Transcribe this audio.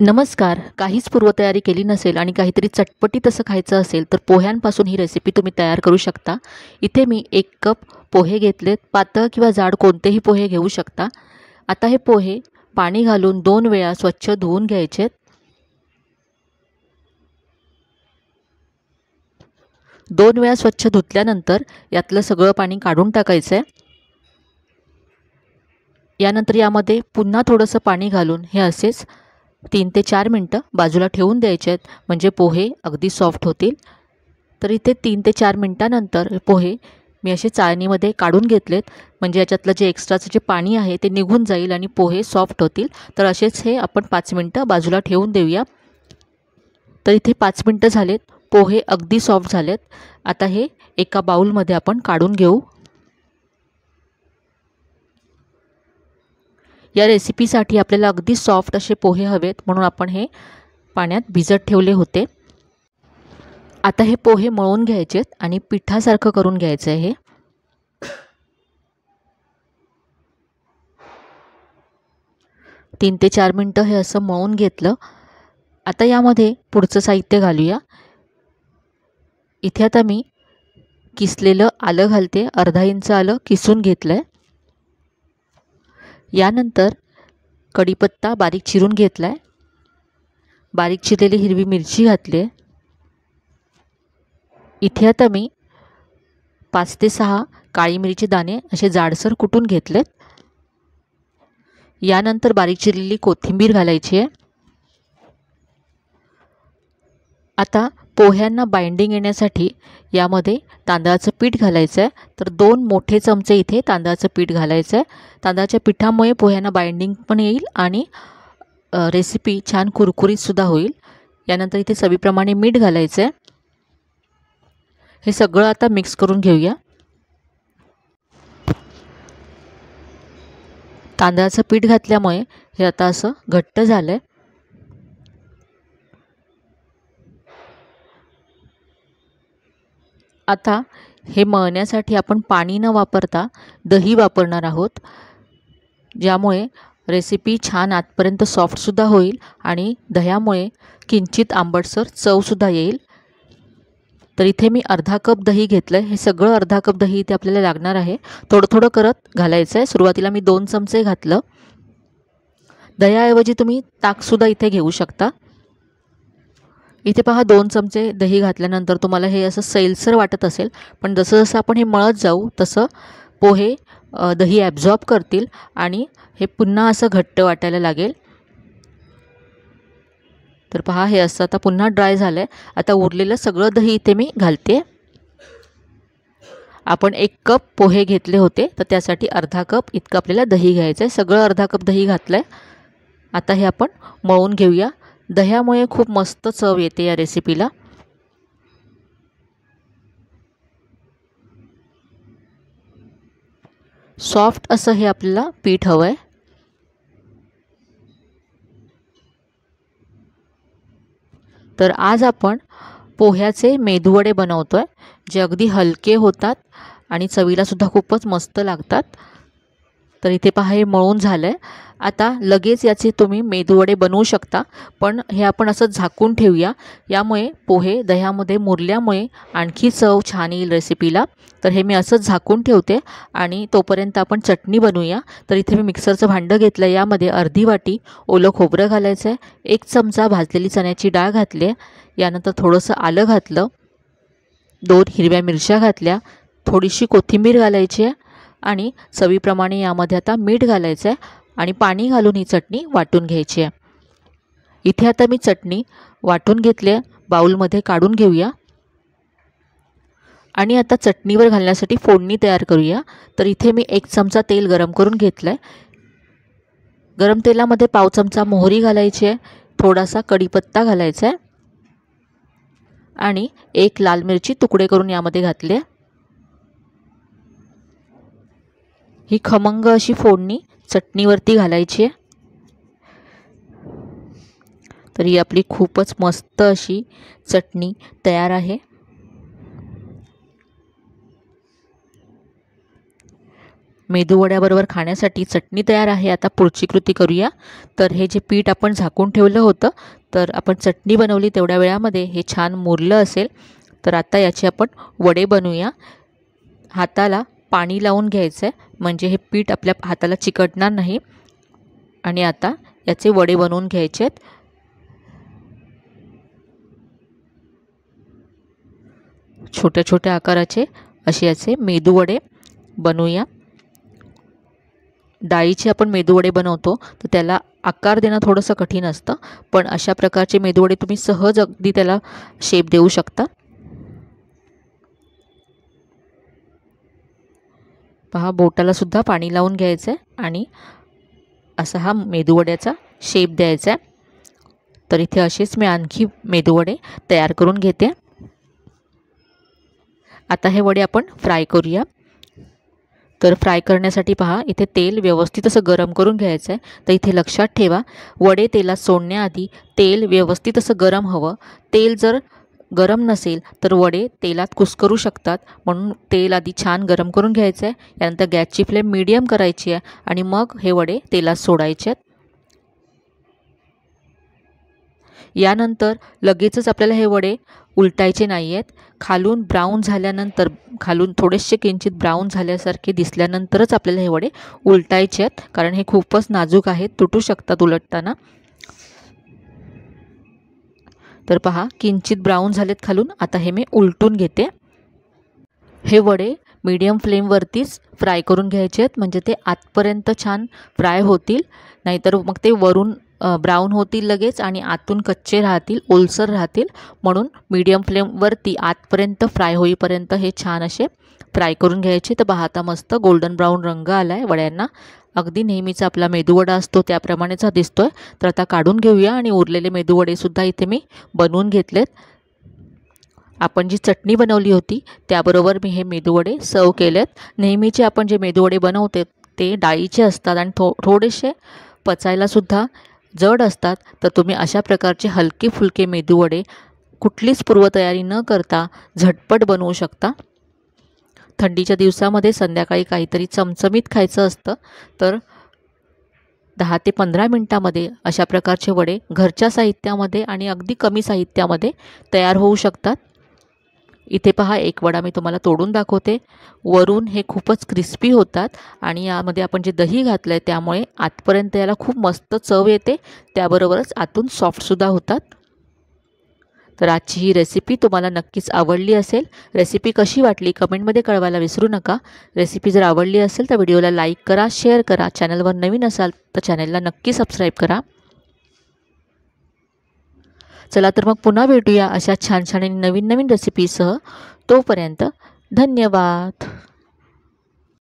नमस्कार. काहीच पूर्वतयारी केली नसेल आणि काहीतरी चटपटीत असं खायचं असेल तर पोह्यांपासून ही रेसिपी तुम्ही तयार करू शकता. इथे मी 1 कप पोहे घेतलेत. पातळ किंवा जाड कोणतेही पोहे घेऊ शकता. आता हे पोहे पाणी घालून 2 वेळा स्वच्छ धुवून घ्यायचेत. 2 वेळा स्वच्छ धुतल्यानंतर यातलं सगळं पाणी काढून टाकायचं आहे. यानंतर यामध्ये पुन्हा थोडंसं पाणी घालून हे असेच 3 ते 4 मिनटं बाजूला ठेवून द्यायचे आहेत, म्हणजे पोहे अगदी सॉफ्ट होतील. तर इथे 3 ते 4 मिनटानंतर पोहे मी असे चाळणीमध्ये काढून घेतलेत, म्हणजे याच्यातलं जे एक्स्ट्राचं जे पाणी आहे ते निघून जाईल आणि पोहे सॉफ्ट होतील. तर असेच हे आपण 5 मिनटं बाजूला ठेवून देऊया. तर इथे 5 मिनटं झालेत. पोहे अगदी सॉफ्ट झालेत. आता हे एका बाउलमध्ये आपण काढून घेऊ. या रेसिपीसाठी आपल्याला अगदी सॉफ्ट असे पोहे हवेत, म्हणून आपण हे पाण्यात भिजत ठेवले होते. आता हे पोहे मळून घ्यायचेत आणि पिठासारखं करून घ्यायचं आहे. 3 ते 4 मिनटं हे असं मळून घेतलं. आता यामध्ये पुढचं साहित्य घालूया. इथे आता मी किसलेलं आलं घालते. अर्धा इंच आलं किसून घेतलं आहे. यानंतर कढीपत्ता बारीक चिरून घेतला आहे. बारीक चिरलेली हिरवी मिरची घातली आहे. इथे आता मी 5 ते 6 काळी मिरीचे दाणे असे जाडसर कुटून घेतलेत. यानंतर बारीक चिरलेली कोथिंबीर घालायची आहे. आता पोह्यांना बाइंडिंग येण्यासाठी यामध्ये तांदळाचं पीठ घालायचं आहे. तर 2 मोठे चमचे इथे तांदळाचं पीठ घालायचं आहे. तांदळाच्या पिठामुळे पोह्यांना बाइंडिंग पण येईल आणि रेसिपी छान कुरकुरीतसुद्धा होईल. यानंतर इथे चवीप्रमाणे मीठ घालायचं आहे. हे सगळं आता मिक्स करून घेऊया. तांदळाचं पीठ घातल्यामुळे हे आता असं घट्ट झालं आहे. आता हे मळण्यासाठी आपण पाणी न वापरता दही वापरणार आहोत, ज्यामुळे रेसिपी छान आतपर्यंत सॉफ्टसुद्धा होईल आणि दह्यामुळे किंचित आंबटसर चवसुद्धा येईल. तर इथे मी अर्धा कप दही घेतलं आहे. हे सगळं अर्धा कप दही इथे आपल्याला लागणार आहे. थोडं थोडं करत घालायचं आहे. सुरुवातीला मी 2 चमचे घातलं. दह्याऐवजी तुम्ही ताकसुद्धा इथे घेऊ शकता. इथे पहा 2 चमचे दही घातल्यानंतर तुम्हाला हे असं सैलसर वाटत असेल, पण जसं जसं आपण हे मळत जाऊ तसं पोहे दही ॲब्झॉर्ब करतील आणि हे पुन्हा असं घट्ट वाटायला लागेल. तर पहा हे असं आता पुन्हा ड्राय झालं आहे. आता उरलेलं सगळं दही इथे मी घालते. आपण 1 कप पोहे घेतले होते, तर त्यासाठी अर्धा कप इतकं आपल्याला दही घ्यायचं आहे. सगळं अर्धा कप दही घातलं आहे. आता हे आपण मळून घेऊया. दह्यामुळे खूप मस्त चव येते या रेसिपीला. सॉफ्ट असं हे आपल्याला पीठ हवं आहे. तर आज आपण पोह्याचे मेदूवडे बनवतोय, जे अगदी हलके होतात आणि चवीलासुद्धा खूपच मस्त लागतात. तर इथे पहा हे मळून झालं आहे. आता लगेच याचे तुम्ही मेदूवडे बनवू शकता, पण हे आपण असं झाकून ठेवूया. यामुळे पोहे दह्यामध्ये मुरल्यामुळे आणखी चव छान येईल रेसिपीला. तर हे मी असंच झाकून ठेवते आणि तोपर्यंत आपण चटणी बनवूया. तर इथे मी मिक्सरचं भांडं घेतलं. यामध्ये अर्धी वाटी ओलं खोबरं घालायचं आहे. 1 चमचा भाजलेली चण्याची डाळ घातली आहे. यानंतर थोडंसं आलं घातलं. 2 हिरव्या मिरच्या घातल्या. थोडीशी कोथिंबीर घालायची आहे आणि चवीप्रमाणे यामध्ये आता मीठ घालायचं आहे आणि पाणी घालून ही चटणी वाटून घ्यायची आहे. इथे आता मी चटणी वाटून घेतली आहे. बाउलमध्ये काढून घेऊया आणि आता चटणीवर घालण्यासाठी फोडणी तयार करूया. तर इथे मी 1 चमचा तेल गरम करून घेतलं आहे. गरम तेलामध्ये पाव चमचा मोहरी घालायची आहे. थोडासा कढीपत्ता घालायचा आहे आणि 1 लाल मिरची तुकडे करून यामध्ये घातले. ही खमंग अशी फोडणी चटणीवरती घालायची आहे. तर ही आपली खूपच मस्त अशी चटणी तयार आहे. मेदूवड्याबरोबर खाण्यासाठी चटणी तयार आहे। आता पुढची कृती करूया। तर हे जे पीठ आपण झाकून ठेवलं होतं, तर आपण चटणी बनवली तेवढ्या वेळामध्ये हे छान मुरलं असेल। तर आता याचे आपण वडे बनवूया। हाताला पाणी लावून घ्यायचं आहे, म्हणजे हे पीठ आपल्या हाताला चिकटणार नाही। आणि आता याचे वडे बनवून घ्यायचे आहेत। छोट्या छोट्या आकाराचे असे याचे मेदूवडे बनवूया। डाळीचे आपण मेदूवडे बनवतो तर त्याला आकार देणं थोडंसं कठीण असतं, पण अशा प्रकारचे मेदूवडे तुम्ही सहज अगदी त्याला शेप देऊ शकता। पहा, बोटाला सुद्धा पाणी लावून घ्यायचं आहे आणि असा हा मेदूवड्याचा शेप द्यायचा आहे। तर इथे असेच मी आणखी मेदूवडे तयार करून घेते। आता हे वडे आपण फ्राय करूया। तर फ्राय करण्यासाठी पहा, इथे तेल व्यवस्थित असं गरम करून घ्यायचं आहे। तर इथे लक्षात ठेवा, वडे तेलात सोडण्याआधी तेल व्यवस्थित असं गरम हवं। तेल जर गरम नसेल तर वडे तेलात कुस्करू शकतात, म्हणून तेल आधी छान गरम करून घ्यायचं आहे। यानंतर गॅसची फ्लेम मीडियम करायची आहे आणि मग हे वडे तेलात सोडायचे आहेत। यानंतर लगेचच आपल्याला हे वडे उलटायचे नाही आहेत। खालून ब्राऊन झाल्यानंतर, खालून थोडेसे किंचित ब्राऊन झाल्यासारखे दिसल्यानंतरच आपल्याला हे वडे उलटायचे आहेत, कारण हे खूपच नाजूक आहेत, तुटू शकतात उलटताना। तर पहा, किंचित ब्राऊन झालेत खालून। आता हे मी उलटून घेते। हे वडे मीडियम फ्लेमवरतीच फ्राय करून घ्यायचे आहेत, म्हणजे ते आतपर्यंत छान फ्राय होतील, नाहीतर मग ते वरून ब्राऊन होतील लगेच आणि आतून कच्चे राहतील, ओलसर राहतील। म्हणून मीडियम फ्लेमवरती आतपर्यंत फ्राय होईपर्यंत हे छान असे फ्राय करून घ्यायचे। तर पहा, आता मस्त गोल्डन ब्राऊन रंग आला आहे वड्यांना, अगदी नेहमीचा आपला मेदूवडा असतो त्याप्रमाणेच हा दिसतोय। तर आता काढून घेऊया आणि उरलेले मेदूवडेसुद्धा इथे मी बनवून घेतलेत। आपण जी चटणी बनवली होती त्याबरोबर मी हे मेदूवडे सर्व केलेत। नेहमीचे आपण जे मेदूवडे बनवते ते डाळीचे असतात आणि थोडेसे पचायलासुद्धा जड असतात। तर तुम्ही अशा प्रकारचे हलके फुलके मेदूवडे कुठलीच पूर्वतयारी न करता झटपट बनवू शकता। थंडीच्या दिवसामध्ये संध्याकाळी काहीतरी चमचमीत खायचं असतं, तर 10 ते 15 मिनिटांमध्ये अशा प्रकारचे वडे घरच्या साहित्यामध्ये आणि अगदी कमी साहित्यामध्ये तयार होऊ शकतात। इथे पहा, एक वडा मी तुम्हाला तोडून दाखवते। वरून हे खूपच क्रिस्पी होतात आणि यामध्ये आपण जे दही घातलं आहे त्यामुळे आतपर्यंत याला खूप मस्त चव येते, त्याबरोबरच आतून सॉफ्टसुद्धा होतात। तर आजची ही रेसिपी तुम्हाला नक्कीच आवडली असेल। रेसिपी कशी वाटली कमेंटमध्ये कळवायला विसरू नका। रेसिपी जर आवडली असेल तर व्हिडिओला लाईक करा, शेअर करा। चॅनलवर नवीन असाल तर चॅनलला नक्की सबस्क्राईब करा। चला तर मग पुन्हा भेटूया अशा छान छान आणि नवीन नवीन रेसिपीसह। तोपर्यंत धन्यवाद।